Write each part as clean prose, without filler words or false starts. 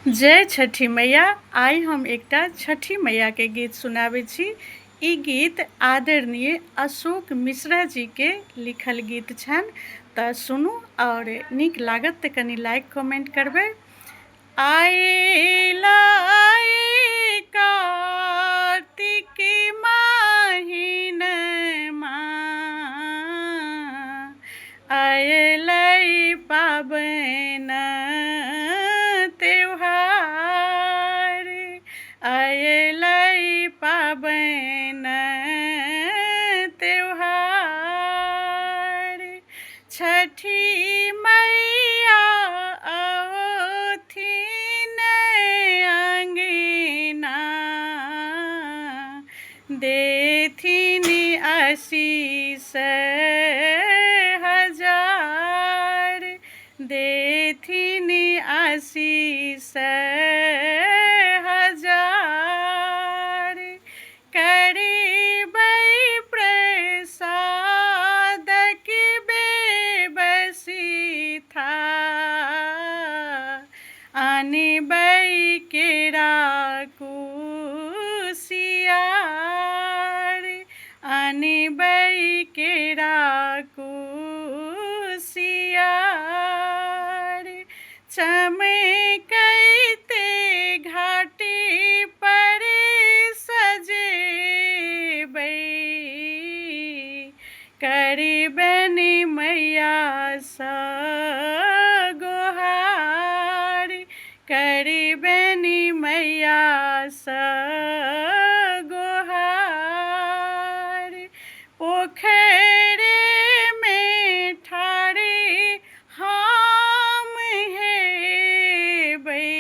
जय छठी मैया। आइ हम एकटा छठी मैया के गीत सुनाबै छी। ई गीत आदरणीय अशोक मिश्रा जी के लिखल गीत छनि, तऽ सुनू और नीक लागत तऽ कनि लाइक कमेंट करबै। आइला कार्तिक महिनमा, अयलै पाबनि त्योहार, अयलै पाबनि त्योहार। छठी मैया अओथिन अंगना, देथिन आशीष हजार, देथिन आशीष हजार। करिबै प्रसादक बेबसीथा, आनबै केरा कुसियार, आनबै केरा कुसियार। चमकैते घाटी पर सजेबै, करबनि मैया सँ गोहार, करबनि मैया सँ गोहार। पोखरि में ठाढ़ हम हेबै,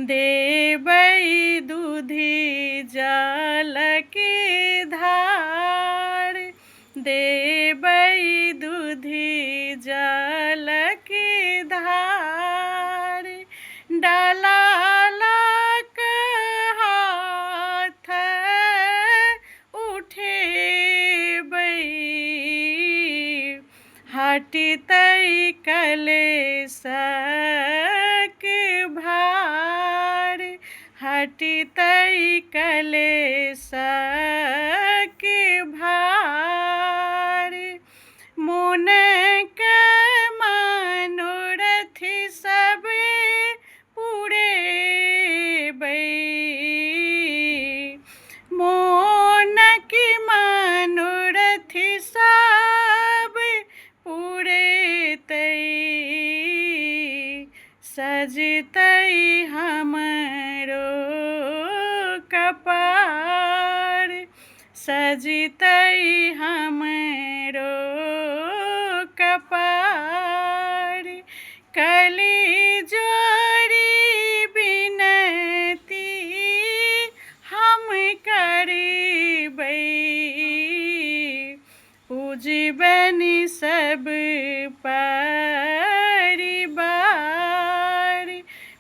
देबै दूधि जलक धार, देबै दूधि जलक धार। डाला लऽ हाथ उठेबै, हटतै कलेशक भार, हटतै कलेशक भार। मोनक मनोरथ सब पुरेबै, मोनक मनोरथ सब पुरेतै, सजतै हमरो कपार, सजतै हमरो कपार। कली जोड़ी बिनती हम करबै, पूजबनि सब परिवार,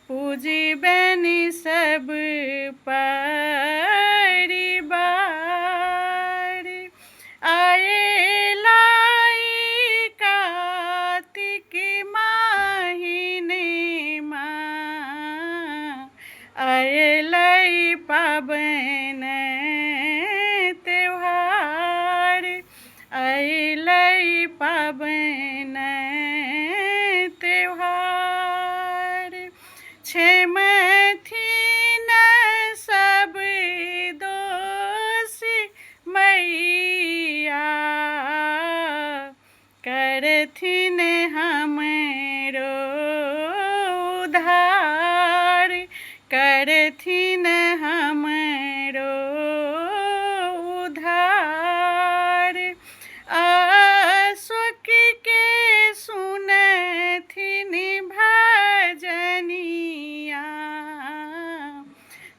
पूजबनि सब परिवार। अयलै कार्तिक महिनमा, अयलै पाबनि त्योहार, अयलै पाबनि त्योहार। क्षमथिन सब दोष मैया, करथिन हमरो उद्धार, करथिन हमरो उद्धार। अशोक के सुनथिन भजनिया,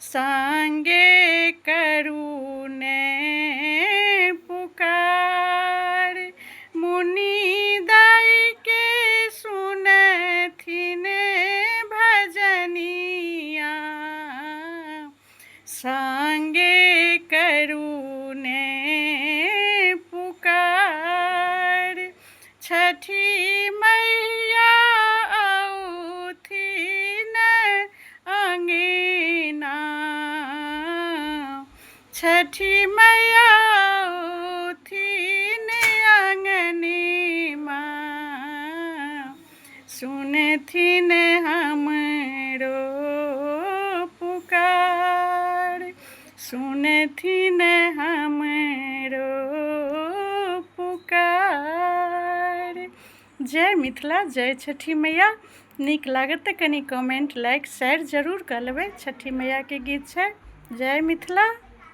संगे करुणे पुकार। मुनिदाय के सुनथिन भजनिया, संगे करुणे पुकार। छठी मैया औथिन छठी मैया थीन आंगनी माँ, सुनथिन हमरो पुकार, सुनथिन हमरो पुकार। जय मिथिला, जय छठी मैया। नीक लागत तऽ कनि कमेंट, लाइक, शेयर जरूर कऽ लेबै। छठी मैया के गीत छै। जय मिथिला।